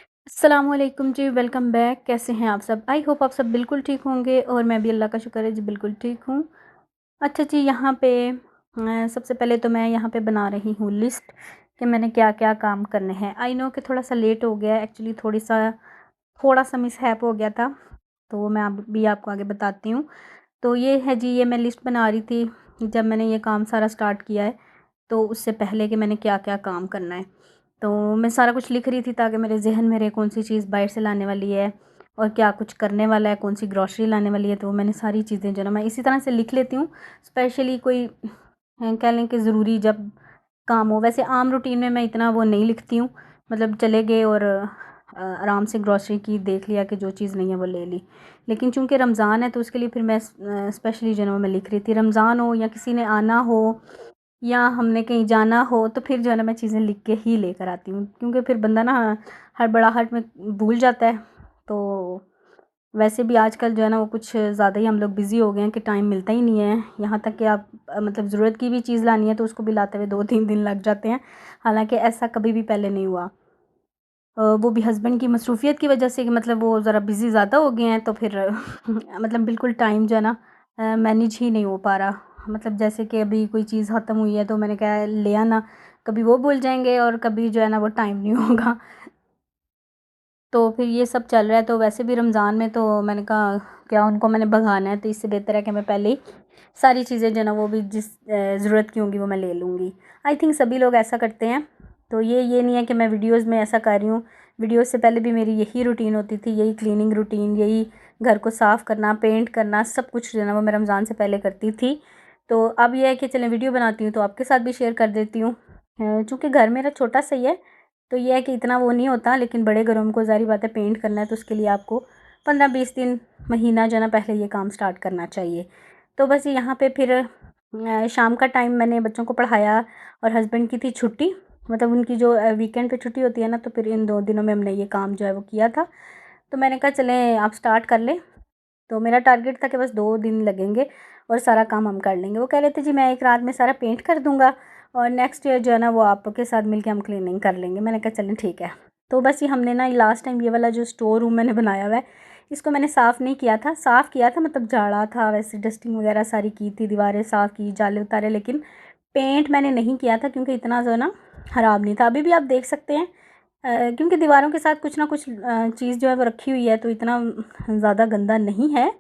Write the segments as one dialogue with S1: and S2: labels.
S1: अस्सलामुअलैकुम जी, welcome back. कैसे हैं आप सब? आई होप आप सब बिल्कुल ठीक होंगे और मैं भी अल्लाह का शुक्र है जी बिल्कुल ठीक हूँ। अच्छा जी, यहाँ पे सबसे पहले तो मैं यहाँ पे बना रही हूँ लिस्ट कि मैंने क्या-क्या काम करने हैं। आई नो कि थोड़ा-सा लेट हो गया है, एक्चुअली थोड़ा-सा मिसहैप हो गया था, तो वो मैं अब भी आपको आगे बताती हूँ। तो ये है जी, ये मैं लिस्ट बना रही थी जब मैंने ये काम सारा स्टार्ट किया है, तो उससे पहले कि मैंने क्या-क्या काम करना है। तो मैं सारा कुछ लिख रही थी ताकि मेरे ज़हन में रहे कौन-सी चीज़ बाहर से लाने वाली है और क्या कुछ करने वाला है, कौन-सी ग्रॉसरी लाने वाली है, तो मैंने सारी चीज़ें जो है ना मैं इसी तरह से लिख लेती हूँ। स्पेशली कोई कह लें कि ज़रूरी जब काम हो। वैसे आम रूटीन में मैं इतना वो नहीं लिखती हूँ, मतलब चले गए और आराम से ग्रॉसरी की देख लिया कि जो चीज़ नहीं है वो ले ली। लेकिन चूँकि रमज़ान है तो उसके लिए फिर मैं स्पेशली जो है ना वो मैं लिख रही थी। रमज़ान हो या किसी ने आना हो या हमने कहीं जाना हो तो फिर जो है ना मैं चीज़ें लिख के ही लेकर आती हूँ, क्योंकि फिर बंदा ना हड़बड़ाहट में भूल जाता है। तो वैसे भी आजकल जो है ना वो कुछ ज़्यादा ही हम लोग बिज़ी हो गए हैं कि टाइम मिलता ही नहीं है। यहाँ तक कि आप मतलब ज़रूरत की भी चीज़ लानी है तो उसको भी लाते हुए 2-3 दिन लग जाते हैं। हालाँकि ऐसा कभी भी पहले नहीं हुआ। वो भी हस्बैंड की मसरूफ़ियत की वजह से कि मतलब वो ज़रा बिज़ी ज़्यादा हो गए हैं, तो फिर मतलब बिल्कुल टाइम जो है ना मैनेज ही नहीं हो पा रहा। मतलब जैसे कि अभी कोई चीज़ ख़त्म हुई है तो मैंने कहा ले आना, कभी वो भूल जाएँगे और कभी जो है ना वो टाइम नहीं होगा। तो फिर ये सब चल रहा है। तो वैसे भी रमज़ान में तो मैंने कहा क्या उनको मैंने भगाना है, तो इससे बेहतर है कि मैं पहले ही सारी चीज़ें जो है ना वो भी जिस ज़रूरत की होंगी वो मैं ले लूँगी। आई थिंक सभी लोग ऐसा करते हैं। तो ये नहीं है कि मैं वीडियोज़ में ऐसा कर रही हूँ। वीडियोज़ से पहले भी मेरी यही रूटीन होती थी, यही क्लीनिंग रूटीन, यही घर को साफ़ करना, पेंट करना, सब कुछ जो है ना वो मैं रमज़ान से पहले करती थी। तो अब ये है कि चलें वीडियो बनाती हूँ तो आपके साथ भी शेयर कर देती हूँ। चूँकि घर मेरा छोटा-सा ही है, तो ये है कि इतना वो नहीं होता, लेकिन बड़े घरों में को ज़ाहिर बात है पेंट करना है तो उसके लिए आपको 15-20 दिन, महीना जो है ना पहले ये काम स्टार्ट करना चाहिए। तो बस यहाँ पे फिर शाम का टाइम मैंने बच्चों को पढ़ाया और हस्बैंड की थी छुट्टी, मतलब उनकी जो वीकेंड पे छुट्टी होती है ना, तो फिर इन 2 दिनों में हमने ये काम जो है वो किया था। तो मैंने कहा चलें आप स्टार्ट कर लें। तो मेरा टारगेट था कि बस 2 दिन लगेंगे और सारा काम हम कर लेंगे। वो कह रहे थे जी मैं एक रात में सारा पेंट कर दूँगा और नेक्स्ट ईयर जो है ना वो आपके साथ मिलके हम क्लीनिंग कर लेंगे। मैंने कहा चलें ठीक है। तो बस ये हमने ना लास्ट टाइम ये वाला जो स्टोर रूम मैंने बनाया हुआ है, इसको मैंने साफ़ नहीं किया था। साफ़ किया था मतलब झाड़ा था, वैसे डस्टिंग वगैरह सारी की थी, दीवारें साफ़ की, जाले उतारे, लेकिन पेंट मैंने नहीं किया था क्योंकि इतना जो है ना ख़राब नहीं था। अभी भी आप देख सकते हैं क्योंकि दीवारों के साथ कुछ ना कुछ चीज़ जो है वो रखी हुई है, तो इतना ज़्यादा गंदा नहीं है।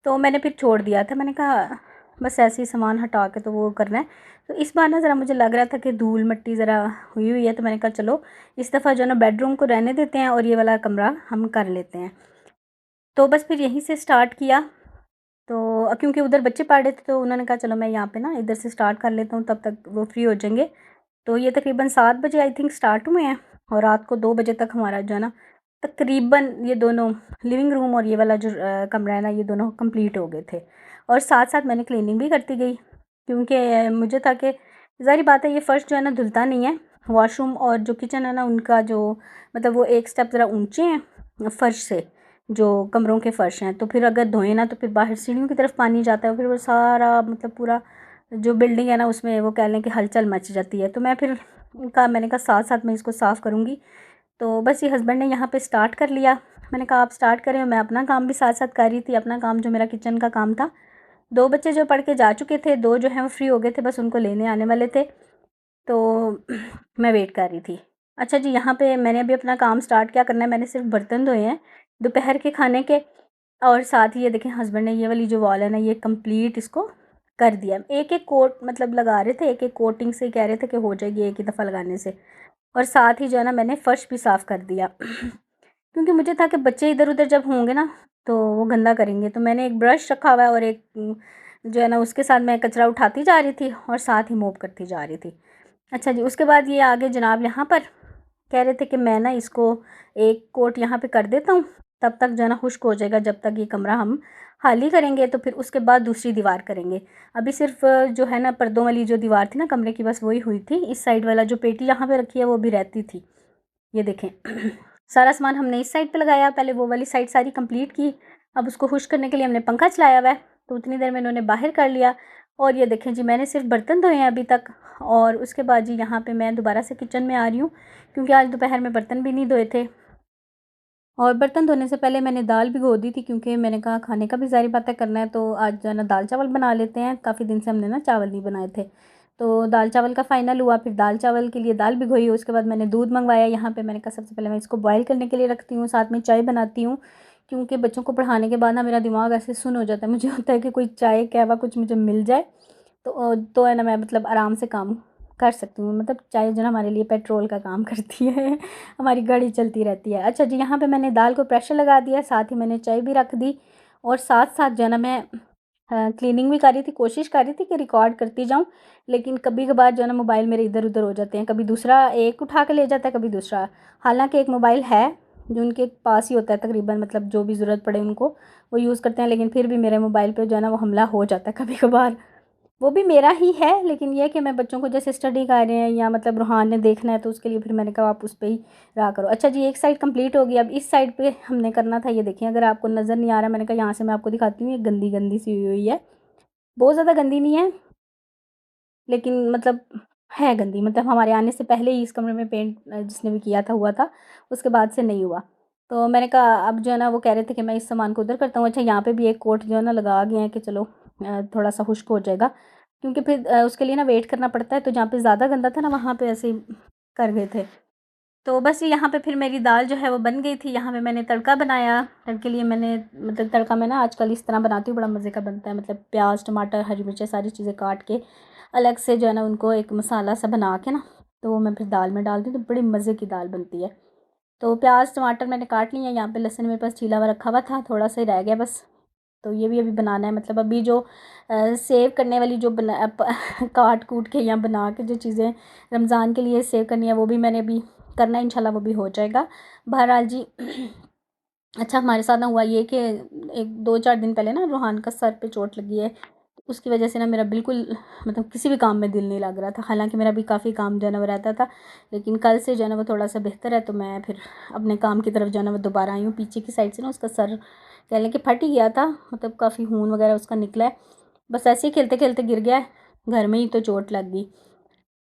S1: तो मैंने फिर छोड़ दिया था। मैंने कहा बस ऐसे ही सामान हटा के तो वो करना है। तो इस बार ना ज़रा मुझे लग रहा था कि धूल मिट्टी ज़रा हुई हुई है, तो मैंने कहा चलो इस दफ़ा जो है ना बेडरूम को रहने देते हैं और ये वाला कमरा हम कर लेते हैं। तो बस फिर यहीं से स्टार्ट किया। तो क्योंकि उधर बच्चे पढ़ रहे थे तो उन्होंने कहा चलो मैं यहाँ पे ना इधर से स्टार्ट कर लेता हूँ, तब तक वो फ्री हो जाएँगे। तो ये तकरीबन 7 बजे आई थिंक स्टार्ट हुए हैं और रात को 2 बजे तक हमारा जो है ना तकरीबन ये दोनों लिविंग रूम और ये वाला जो कमरा है ना, ये दोनों कंप्लीट हो गए थे। और साथ-साथ मैंने क्लीनिंग भी करती गई, क्योंकि मुझे था कि ज़ाहिर बात है ये फ़र्श जो है ना धुलता नहीं है। वॉशरूम और जो किचन है ना उनका जो मतलब वो एक स्टेप ज़रा ऊँचे हैं फ़र्श से, जो कमरों के फ़र्श हैं। तो फिर अगर धोएँ ना तो फिर बाहर सीढ़ियों की तरफ पानी जाता है, फिर वो सारा मतलब पूरा जो बिल्डिंग है ना उसमें वो कह लें कि हलचल मच जाती है। तो मैंने कहा साथ-साथ मैं इसको साफ़ करूँगी। तो बस ये हस्बैंड ने यहाँ पे स्टार्ट कर लिया। मैंने कहा आप स्टार्ट करें, मैं अपना काम भी साथ-साथ कर रही थी, अपना काम जो मेरा किचन का काम था। 2 बच्चे जो पढ़ के जा चुके थे, 2 जो हैं वो फ्री हो गए थे, बस उनको लेने आने वाले थे। तो मैं वेट कर रही थी। अच्छा जी, यहाँ पे मैंने अभी अपना काम स्टार्ट क्या करना है, मैंने सिर्फ़ बर्तन धोए हैं दोपहर के खाने के, और साथ ही ये देखें हस्बैंड ने ये वाली जो वॉल है ना ये कंप्लीट इसको कर दिया। एक-एक कोट मतलब लगा रहे थे, एक-एक कोटिंग से कह रहे थे कि हो जाएगी एक ही दफ़ा लगाने से। और साथ ही जो है ना मैंने फ़र्श भी साफ़ कर दिया क्योंकि मुझे था कि बच्चे इधर-उधर जब होंगे ना तो वो गंदा करेंगे। तो मैंने एक ब्रश रखा हुआ है और एक जो है ना उसके साथ मैं कचरा उठाती जा रही थी और साथ ही मोप करती जा रही थी। अच्छा जी, उसके बाद ये आगे जनाब यहाँ पर कह रहे थे कि मैं ना इसको एक कोट यहाँ पे कर देता हूँ, तब तक जो है ना खुश्क हो जाएगा, जब तक ये कमरा हम खाली करेंगे तो फिर उसके बाद दूसरी दीवार करेंगे। अभी सिर्फ़ जो है ना पर्दों वाली जो दीवार थी ना कमरे की, बस वही हुई थी। इस साइड वाला जो पेटी यहाँ पे रखी है वो भी रहती थी। ये देखें सारा सामान हमने इस साइड पे लगाया, पहले वो वाली साइड सारी कंप्लीट की। अब उसको खुश्क करने के लिए हमने पंखा चलाया हुआ है, तो उतनी देर में इन्होंने बाहर कर लिया। और ये देखें जी मैंने सिर्फ बर्तन धोए हैं अभी तक, और उसके बाद जी यहाँ पे मैं दोबारा से किचन में आ रही हूँ, क्योंकि आज दोपहर में बर्तन भी नहीं धोए थे। और बर्तन धोने से पहले मैंने दाल भिगो दी थी, क्योंकि मैंने कहा खाने का भी ज़ाहिर बात है करना है, तो आज जो है ना दाल चावल बना लेते हैं। काफ़ी दिन से हमने ना चावल नहीं बनाए थे, तो दाल चावल का फ़ाइनल हुआ। फिर दाल चावल के लिए दाल भिगोई, उसके बाद मैंने दूध मंगवाया यहाँ पे। मैंने कहा सबसे पहले मैं इसको बॉयल करने के लिए रखती हूँ, साथ में चाय बनाती हूँ, क्योंकि बच्चों को पढ़ाने के बाद ना मेरा दिमाग ऐसे सुन्न हो जाता है। मुझे होता है कि कोई चाय कहवा कुछ मुझे मिल जाए, तो है ना मैं मतलब आराम से काम कर सकती हूँ। मतलब चाय जो है ना हमारे लिए पेट्रोल का काम करती है हमारी गाड़ी चलती रहती है। अच्छा जी, यहाँ पे मैंने दाल को प्रेशर लगा दिया, साथ ही मैंने चाय भी रख दी, और साथ-साथ जो है ना मैं क्लीनिंग भी कर रही थी। कोशिश कर रही थी कि रिकॉर्ड करती जाऊँ, लेकिन कभी-कभार जो है ना मोबाइल मेरे इधर-उधर हो जाते हैं। कभी दूसरा एक उठा के ले जाता है, कभी दूसरा। हालाँकि एक मोबाइल है जो उनके पास ही होता है तकरीबन, मतलब जो भी ज़रूरत पड़े उनको वो यूज़ करते हैं, लेकिन फिर भी मेरे मोबाइल पे जो है ना वो हमला हो जाता है कभी-कभार। वो भी मेरा ही है, लेकिन ये है कि मैं बच्चों को जैसे स्टडी कर रहे हैं या मतलब रूहान ने देखना है, तो उसके लिए फिर मैंने कहा आप उस पे ही रहा करो। अच्छा जी, एक साइड कंप्लीट हो गई, अब इस साइड पे हमने करना था। ये देखिए, अगर आपको नज़र नहीं आ रहा, मैंने कहा यहाँ से मैं आपको दिखाती हूँ। ये गंदी-गंदी सी हुई हुई है, बहुत ज़्यादा गंदी नहीं है, लेकिन मतलब है गंदी। मतलब हमारे आने से पहले ही इस कमरे में पेंट जिसने भी किया था हुआ था, उसके बाद से नहीं हुआ। तो मैंने कहा अब जो है ना वो कह रहे थे कि मैं इस सामान को उधर करता हूँ। अच्छा, यहाँ पे भी एक कोट जो है ना लगा गए हैं कि चलो थोड़ा-सा खुश्क हो जाएगा, क्योंकि फिर उसके लिए ना वेट करना पड़ता है। तो जहाँ पे ज़्यादा गंदा था ना, वहाँ पे ऐसे ही कर गए थे। तो बस यहाँ पे फिर मेरी दाल जो है वो बन गई थी। यहाँ पे मैंने तड़का बनाया। तड़के लिए मैंने मतलब तड़का मैं ना आजकल इस तरह बनाती हूँ, बड़ा मज़े का बनता है। मतलब प्याज़, टमाटर, हरी मिर्चें सारी चीज़ें काट के अलग से जो है ना उनको एक मसाला सा बना के ना, तो वो मैं फिर दाल में डालती हूँ, तो बड़ी मज़े की दाल बनती है। तो प्याज़, टमाटर मैंने काट लिए हैं। यहाँ पे लहसुन मेरे पास छीला हुआ रखा हुआ था, थोड़ा सा ही रह गया बस। तो ये भी अभी बनाना है। मतलब अभी जो सेव करने वाली जो बना काट कूट के या बना के जो चीज़ें रमज़ान के लिए सेव करनी है, वो भी मैंने अभी करना है, इंशाल्लाह वो भी हो जाएगा। बहरहाल जी अच्छा, हमारे साथ ना हुआ ये कि एक 2-4 दिन पहले ना रूहान का सर पे चोट लगी है। उसकी वजह से ना मेरा बिल्कुल मतलब किसी भी काम में दिल नहीं लग रहा था। हालाँकि मेरा भी काफ़ी काम जो है ना वो रहता था, लेकिन कल से जो है ना वो थोड़ा-सा बेहतर है, तो मैं फिर अपने काम की तरफ जो है ना वो दोबारा आई हूँ। पीछे की साइड से ना उसका सर कह लें कि फट ही गया था, मतलब काफ़ी खून वगैरह उसका निकला है। बस ऐसे ही खेलते-खेलते गिर गया है, घर में ही तो चोट लग गई।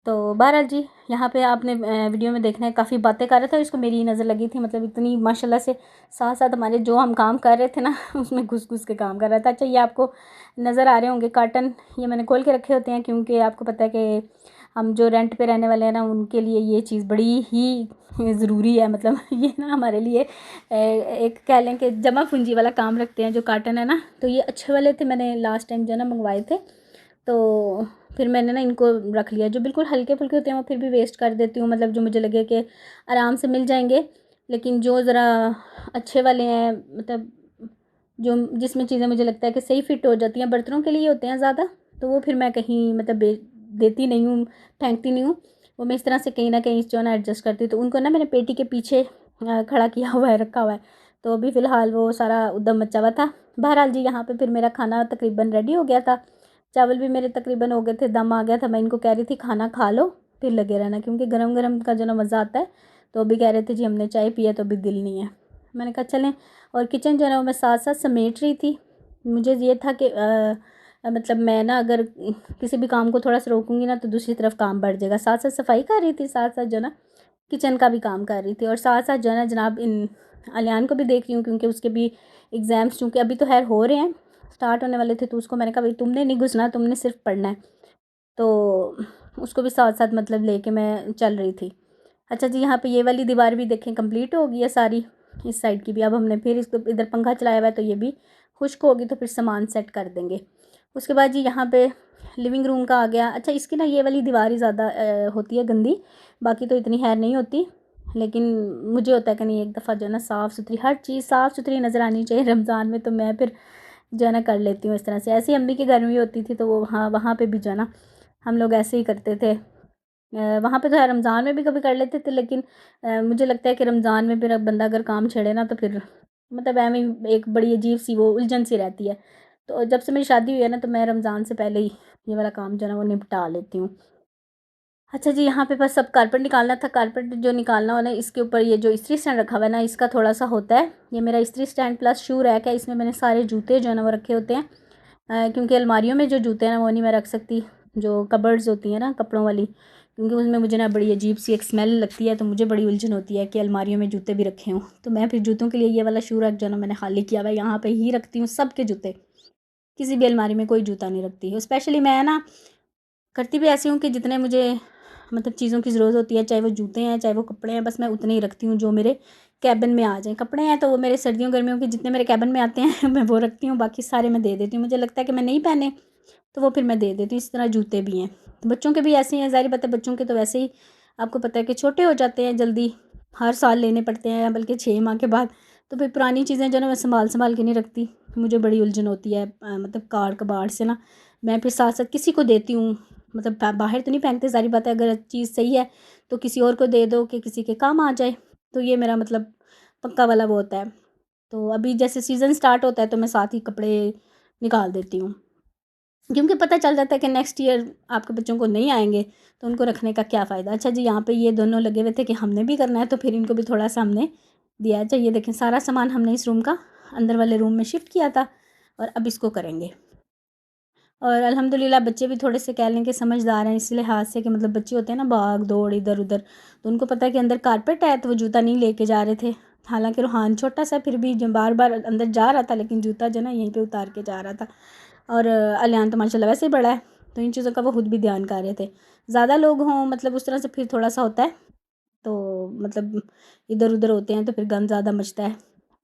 S1: तो बहरहाल जी, यहाँ पे आपने वीडियो में देखना है, काफ़ी बातें कर रहा था, इसको मेरी ही नज़र लगी थी। मतलब इतनी माशाल्लाह से साथ-साथ हमारे जो हम काम कर रहे थे ना उसमें घुस-घुस के काम कर रहा था। अच्छा, ये आपको नज़र आ रहे होंगे कर्टन, ये मैंने खोल के रखे होते हैं, क्योंकि आपको पता है कि हम जो रेंट पे रहने वाले हैं ना, उनके लिए ये चीज़ बड़ी ही ज़रूरी है। मतलब ये ना हमारे लिए एक कह लें कि जमा पूँजी वाला काम रखते हैं जो कर्टन है ना। तो ये अच्छे वाले थे, मैंने लास्ट टाइम जो है ना मँगवाए थे। तो फिर मैंने ना इनको रख लिया। जो बिल्कुल हल्के-फुल्के होते हैं वो फिर भी वेस्ट कर देती हूँ, मतलब जो मुझे लगे कि आराम से मिल जाएँगे। लेकिन जो ज़रा अच्छे वाले हैं, मतलब जो जिसमें चीज़ें मुझे लगता है कि सही फिट हो जाती हैं, बर्तनों के लिए होते हैं ज़्यादा, तो वो फिर मैं कहीं मतलब देती नहीं हूँ, फेंकती नहीं हूँ। वो मैं इस तरह से कहीं न कहीं जो है ना एडजस्ट करती हूँ। तो उनको ना मैंने पेटी के पीछे खड़ा किया हुआ है, रखा हुआ है। तो अभी फ़िलहाल वो सारा उद्दम मचा हुआ था। बहरहाल जी, यहाँ पे फिर मेरा खाना तकरीबन रेडी हो गया था। चावल भी मेरे तकरीबन हो गए थे, दम आ गया था। मैं इनको कह रही थी खाना खा लो, फिर लगे रहना, क्योंकि गरम-गरम का जो ना मज़ा आता है। तो अभी कह रहे थे जी हमने चाय पी है, तो अभी दिल नहीं है। मैंने कहा चलें। और किचन जो है ना वो मैं साथ-साथ समेट रही थी। मुझे ये था कि मतलब मैं ना अगर किसी भी काम को थोड़ा-सा रोकूँगी ना, तो दूसरी तरफ काम बढ़ जाएगा। साथ-साथ सफाई कर रही थी, साथ-साथ जो है ना किचन का भी काम कर रही थी, और साथ-साथ जो है ना जनाब इन अलियान को भी देख रही हूँ, क्योंकि उसके भी एग्ज़ाम्स चूँकि अभी तो ख़ैर हो रहे हैं, स्टार्ट होने वाले थे। तो उसको मैंने कहा भई तुमने नहीं घुसना, तुमने सिर्फ़ पढ़ना है। तो उसको भी साथ-साथ मतलब लेके मैं चल रही थी। अच्छा जी, यहाँ पे ये वाली दीवार भी देखें कंप्लीट हो गई है सारी, इस साइड की भी। अब हमने फिर इसको इधर पंखा चलाया हुआ है, तो ये भी खुश्क होगी, तो फिर सामान सेट कर देंगे। उसके बाद जी यहाँ पे लिविंग रूम का आ गया। अच्छा, इसकी ना ये वाली दीवार ही ज़्यादा होती है गंदी, बाकी तो इतनी खैर नहीं होती। लेकिन मुझे होता है कि नहीं, एक दफ़ा जो है ना साफ़-सुथरी, हर चीज़ साफ़-सुथरी नज़र आनी चाहिए रमज़ान में, तो मैं फिर जो है ना कर लेती हूँ इस तरह से। ऐसे ही अम्मी के घर में भी होती थी, तो वो वहाँ वहाँ पे भी जो है ना हम लोग ऐसे ही करते थे। वहाँ पे तो है, रमज़ान में भी कभी कर लेते थे, लेकिन मुझे लगता है कि रमज़ान में फिर अब बंदा अगर काम छेड़े ना, तो फिर मतलब ऐवें ही एक बड़ी अजीब-सी वो उलझन सी रहती है। तो जब से मेरी शादी हुई है ना, तो मैं रमज़ान से पहले ही ये वाला काम जो है ना वो निपटा लेती हूँ। अच्छा जी, यहाँ पे बस अब कारपेट निकालना था। कारपेट जो निकालना हो ना, इसके ऊपर ये जो इस्त्री स्टैंड रखा हुआ है ना, इसका थोड़ा-सा होता है। ये मेरा इस्त्री स्टैंड प्लस शू रैक है, इसमें मैंने सारे जूते जो है ना वो रखे होते हैं। क्योंकि अलमारियों में जो जूते हैं ना वो नहीं मैं रख सकती, जो कबर्ड्स होती हैं ना कपड़ों वाली, क्योंकि उसमें मुझे ना बड़ी अजीब सी एक स्मेल लगती है, तो मुझे बड़ी उलझन होती है कि अलमारियों में जूते भी रखे हों। तो मैं फिर जूतों के लिए ये वाला शू रैक जो है ना मैंने खाली किया हुआ है, यहाँ पे ही रखती हूँ सबके जूते। किसी भी अलमारी में कोई जूता नहीं रखती। स्पेशली मैं ना करती भी ऐसी हूँ कि जितने मुझे मतलब चीज़ों की ज़रूरत होती है, चाहे वो जूते हैं चाहे वो कपड़े हैं, बस मैं उतने ही रखती हूँ जो मेरे कैबिन में आ जाएँ। कपड़े हैं तो वो मेरे सर्दियों गर्मियों के जितने मेरे कैबिन में आते हैं मैं वो रखती हूँ, बाकी सारे मैं दे देती हूँ। मुझे लगता है कि मैं नहीं पहने तो वो फिर मैं दे देती हूँ। इस तरह जूते भी हैं, तो बच्चों के भी ऐसे ही हैं। ज़ाहिर बात है बच्चों के तो वैसे ही आपको पता है कि छोटे हो जाते हैं जल्दी, हर साल लेने पड़ते हैं, बल्कि 6 माह के बाद। तो फिर पुरानी चीज़ें जो है ना मैं संभाल संभाल के नहीं रखती, मुझे बड़ी उलझन होती है मतलब कार कबाड़ से ना। मैं फिर साथ साथ किसी को देती हूँ, मतलब बाहर तो नहीं फेंकते। ज़ाहिर बात है अगर चीज़ सही है तो किसी और को दे दो कि किसी के काम आ जाए। तो ये मेरा मतलब पक्का वाला वो होता है। तो अभी जैसे सीज़न स्टार्ट होता है तो मैं साथ ही कपड़े निकाल देती हूँ, क्योंकि पता चल जाता है कि नेक्स्ट ईयर आपके बच्चों को नहीं आएंगे तो उनको रखने का क्या फ़ायदा। अच्छा जी, यहाँ पे ये दोनों लगे हुए थे कि हमने भी करना है, तो फिर इनको भी थोड़ा सा हमने दिया। अच्छा ये देखें, सारा सामान हमने इस रूम का अंदर वाले रूम में शिफ्ट किया था और अब इसको करेंगे। और अल्हम्दुलिल्लाह बच्चे भी थोड़े से कह लें कि समझदार हैं, इस लिहाज से कि मतलब बच्चे होते हैं ना भाग दौड़ इधर उधर, तो उनको पता है कि अंदर कारपेट है, तो वो जूता नहीं लेके जा रहे थे। हालांकि रूहान छोटा सा फिर भी जो बार बार अंदर जा रहा था, लेकिन जूता जो ना यहीं पे उतार के जा रहा था। और अलियान तो माशाल्लाह वैसे ही बड़ा है, तो इन चीज़ों का वो खुद भी ध्यान कर रहे थे। ज़्यादा लोग हों मतलब उस तरह से फिर थोड़ा सा होता है, तो मतलब इधर उधर होते हैं तो फिर गंद ज़्यादा मचता है।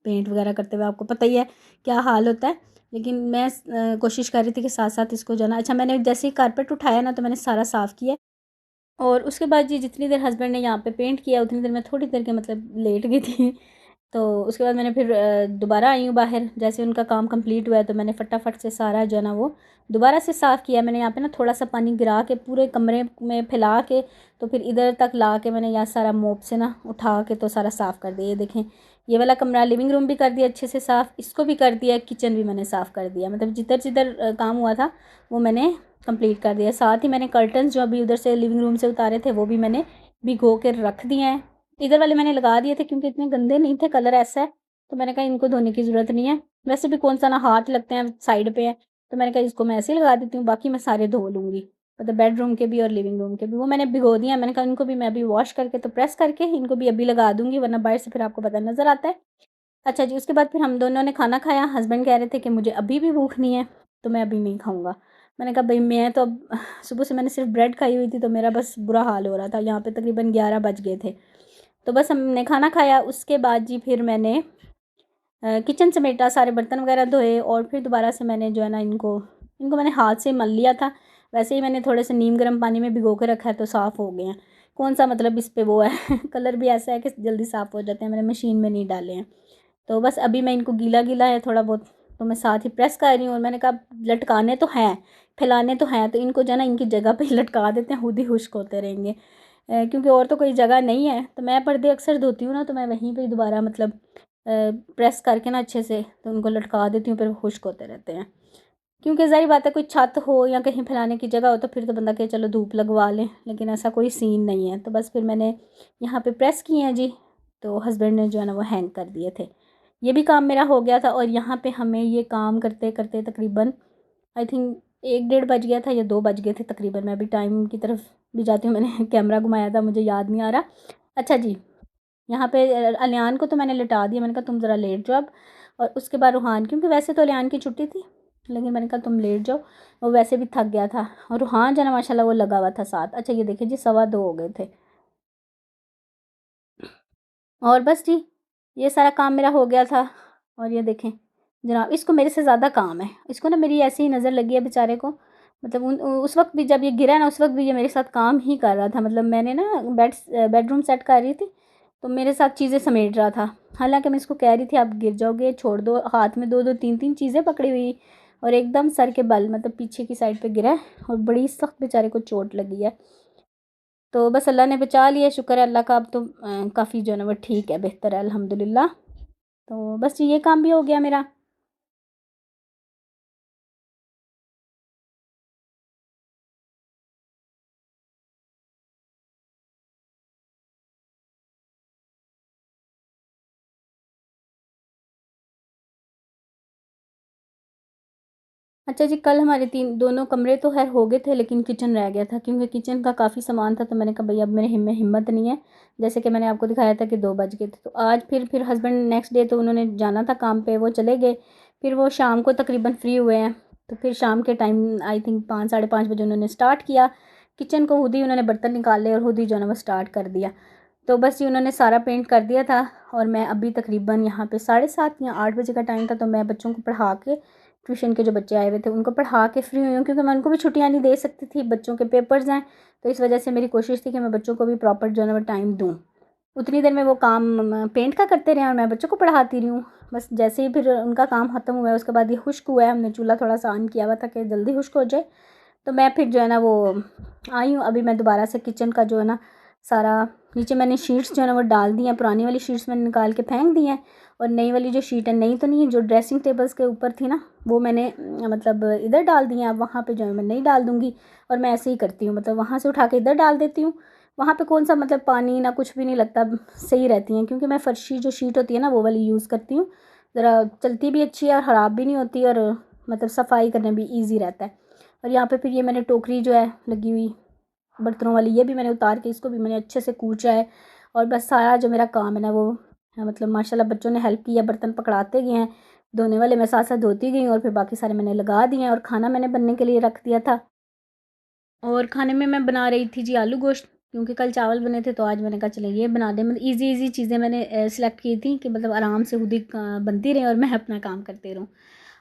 S1: पेंट वगैरह करते हुए आपको पता ही है क्या हाल होता है। लेकिन मैं कोशिश कर रही थी कि साथ साथ इसको जो है ना, अच्छा मैंने जैसे ही कारपेट उठाया ना तो मैंने सारा साफ़ किया। और उसके बाद जी जितनी देर हस्बैंड ने यहाँ पे पेंट किया उतनी देर मैं थोड़ी देर के मतलब लेट गई थी। तो उसके बाद मैंने फिर दोबारा आई हूँ बाहर, जैसे उनका काम कंप्लीट हुआ है तो मैंने फटाफट से सारा जो है ना वो दोबारा से साफ़ किया। मैंने यहाँ पे ना थोड़ा सा पानी गिरा के पूरे कमरे में फैला के, तो फिर इधर तक ला के मैंने यहाँ सारा मोप से ना उठा के तो सारा साफ़ कर दिया। ये देखें, ये वाला कमरा लिविंग रूम भी कर दिया अच्छे से साफ़, इसको भी कर दिया, किचन भी मैंने साफ़ कर दिया। मतलब जिधर जिधर काम हुआ था वो मैंने कंप्लीट कर दिया। साथ ही मैंने कर्टन्स जो अभी उधर से लिविंग रूम से उतारे थे वो भी मैंने भिगो के रख दिए हैं। इधर वाले मैंने लगा दिए थे क्योंकि इतने गंदे नहीं थे, कलर ऐसा है, तो मैंने कहा इनको धोने की ज़रूरत नहीं है। वैसे भी कौन सा ना हाथ लगते हैं, साइड पे है, तो मैंने कहा इसको मैं ऐसे ही लगा देती हूँ, बाकी मैं सारे धो लूँगी। मतलब बेडरूम के भी और लिविंग रूम के भी वो मैंने भिगो दिए हैं। मैंने कहा इनको भी मैं अभी वॉश करके तो प्रेस करके इनको भी अभी लगा दूँगी, वरना बाहर से फिर आपको पता नज़र आता है। अच्छा जी, उसके बाद फिर हम दोनों ने खाना खाया। हस्बैंड कह रहे थे कि मुझे अभी भी भूख नहीं है, तो मैं अभी नहीं खाऊँगा। मैंने कहा भई मैं तो अब सुबह से मैंने सिर्फ़ ब्रेड खाई हुई थी, तो मेरा बस बुरा हाल हो रहा था। यहाँ पे तकरीबन 11 बज गए थे। तो बस हमने खाना खाया, उसके बाद जी फिर मैंने किचन समेटा, सारे बर्तन वगैरह धोए और फिर दोबारा से मैंने जो है ना इनको इनको मैंने हाथ से मल लिया था। वैसे ही मैंने थोड़े से नीम गर्म पानी में भिगो के रखा है तो साफ़ हो गए हैं। कौन सा मतलब इस पे वो है कलर भी ऐसा है कि जल्दी साफ़ हो जाते हैं, मैंने मशीन में नहीं डाले हैं। तो बस अभी मैं इनको गीला-गीला है थोड़ा बहुत, तो मैं साथ ही प्रेस कर रही हूँ। और मैंने कहा लटकाने तो हैं, फैलाने तो हैं, तो इनको जो है ना इनकी जगह पे ही लटका देते हैं, खुद ही खुश्क होते रहेंगे। क्योंकि और तो कोई जगह नहीं है, तो मैं पर्दे अक्सर धोती हूँ ना, तो मैं वहीं पे दोबारा मतलब प्रेस करके ना अच्छे से तो उनको लटका देती हूँ, फिर वो खुश्क होते रहते हैं। क्योंकि ज़ाहिर बात है कोई छत हो या कहीं फैलाने की जगह हो तो फिर तो बंदा कहे चलो धूप लगवा लें, लेकिन ऐसा कोई सीन नहीं है। तो बस फिर मैंने यहाँ पे प्रेस किए हैं जी, तो हस्बैंड ने जो है ना वो हैंग कर दिए थे। ये भी काम मेरा हो गया था। और यहाँ पे हमें ये काम करते करते तकरीबन आई थिंक 1 डेढ़ बज गया था या 2 बज गए थे तकरीबन। मैं अभी टाइम की तरफ भी जाती हूँ, मैंने कैमरा घुमाया था, मुझे याद नहीं आ रहा। अच्छा जी, यहाँ पे अलियान को तो मैंने लिटा दिया, मैंने कहा तुम ज़रा लेट जाओ अब। और उसके बाद रूहान, क्योंकि वैसे तो अलियान की छुट्टी थी, लेकिन मैंने कहा तुम लेट जाओ, वो वैसे भी थक गया था। और रूहान जो है ना माशाल्लाह वो लगा हुआ था साथ। अच्छा ये देखिए जी 2:15 हो गए थे। और बस जी ये सारा काम मेरा हो गया था। और ये देखें जनाब, इसको मेरे से ज़्यादा काम है, इसको ना मेरी ऐसी ही नज़र लगी है बेचारे को। मतलब उस वक्त भी जब ये गिरा ना, उस वक्त भी ये मेरे साथ काम ही कर रहा था। मतलब मैंने ना बेडरूम सेट कर रही थी, तो मेरे साथ चीज़ें समेट रहा था। हालांकि मैं इसको कह रही थी आप गिर जाओगे, छोड़ दो, हाथ में दो दो तीन तीन चीज़ें पकड़ी हुई, और एकदम सर के बल मतलब पीछे की साइड पे गिरा है और बड़ी सख्त बेचारे को चोट लगी है। तो बस अल्लाह ने बचा लिया, शुक्र है अल्लाह का। अब तो काफ़ी जो है ना वो ठीक है, बेहतर है अल्हम्दुलिल्लाह। तो बस ये काम भी हो गया मेरा। अच्छा जी, कल हमारे 3 दोनों कमरे तो ख़ैर हो गए थे, लेकिन किचन रह गया था क्योंकि किचन का काफ़ी सामान था। तो मैंने कहा भई अब मेरे में हिम्मत नहीं है। जैसे कि मैंने आपको दिखाया था कि 2 बज गए थे। तो आज फिर हस्बैंड नेक्स्ट डे तो उन्होंने जाना था काम पे, वो चले गए। फिर वो शाम को तकरीबन फ्री हुए हैं। तो फिर शाम के टाइम आई थिंक 5 साढ़े 5 बजे उन्होंने स्टार्ट किया। किचन को खुद ही उन्होंने बर्तन निकाले और खुद ही जो है ना वो स्टार्ट कर दिया। तो बस ये उन्होंने सारा पेंट कर दिया था और मैं अभी तकरीबन यहाँ पे 7:30 या 8 बजे का टाइम था। तो मैं बच्चों को पढ़ा के, ट्यूशन के जो बच्चे आए हुए थे उनको पढ़ा के फ्री हुई हूँ, क्योंकि मैं उनको भी छुट्टियाँ नहीं दे सकती थी, बच्चों के पेपर्स हैं। तो इस वजह से मेरी कोशिश थी कि मैं बच्चों को भी प्रॉपर जो है ना वो टाइम दूँ। उतनी देर में वो काम पेंट का करते रहे और मैं बच्चों को पढ़ाती रही हूँ। बस जैसे ही फिर उनका काम ख़त्म हुआ है उसके बाद ये खुश्क हुआ है, हमने चूल्हा थोड़ा सा ऑन किया हुआ था कि जल्दी खुश्क हो जाए। तो मैं फिर जो है ना वो आई हूँ। अभी मैं दोबारा से किचन का जो है ना सारा, नीचे मैंने शीट्स जो है ना वो डाल दी हैं, पुरानी वाली शीट्स मैंने निकाल के फेंक दी हैं। और नई वाली जो शीट है, नई तो नहीं है, जो ड्रेसिंग टेबल्स के ऊपर थी ना, वो मैंने मतलब इधर डाल दी हैं। अब वहाँ पे जो है मैं नहीं डाल दूँगी। और मैं ऐसे ही करती हूँ, मतलब वहाँ से उठा के इधर डाल देती हूँ। वहाँ पे कौन सा मतलब पानी ना कुछ भी नहीं लगता, सही रहती हैं, क्योंकि मैं फर्शी जो शीट होती है ना वो वाली यूज़ करती हूँ। ज़रा चलती भी अच्छी है और ख़राब भी नहीं होती, और मतलब सफाई करने भी ईजी रहता है। और यहाँ पे फिर ये मैंने टोकरी जो है लगी हुई बर्तनों वाली, ये भी मैंने उतार के इसको भी मैंने अच्छे से कूचा है। और बस सारा जो मेरा काम है ना वो, मतलब माशाल्लाह बच्चों ने हेल्प की है, बर्तन पकड़ाते गए हैं, धोने वाले मैं साथ साथ धोती गई और फिर बाकी सारे मैंने लगा दिए हैं। और खाना मैंने बनने के लिए रख दिया था। और खाने में मैं बना रही थी जी आलू गोश्त, क्योंकि कल चावल बने थे तो आज मैंने कहा चलो ये बना दें। मतलब ईज़ी चीज़ें मैंने सेलेक्ट की थी कि मतलब आराम से खुद ही बनती रहें और मैं अपना काम करती रहूँ।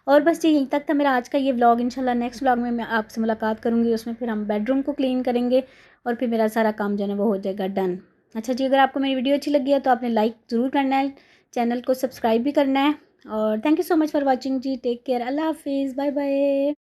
S1: और बस जी यहीं तक था मेरा आज का ये व्लॉग। इंशाल्लाह नेक्स्ट व्लॉग में मैं आपसे मुलाकात करूँगी, उसमें फिर हम बेडरूम को क्लीन करेंगे और फिर मेरा सारा काम जो है ना वो हो जाएगा डन। अच्छा जी, अगर आपको मेरी वीडियो अच्छी लगी है तो आपने लाइक ज़रूर करना है, चैनल को सब्सक्राइब भी करना है। और thank you so much for watching जी। टेक केयर, अल्लाह हाफिज़, बाय बाय।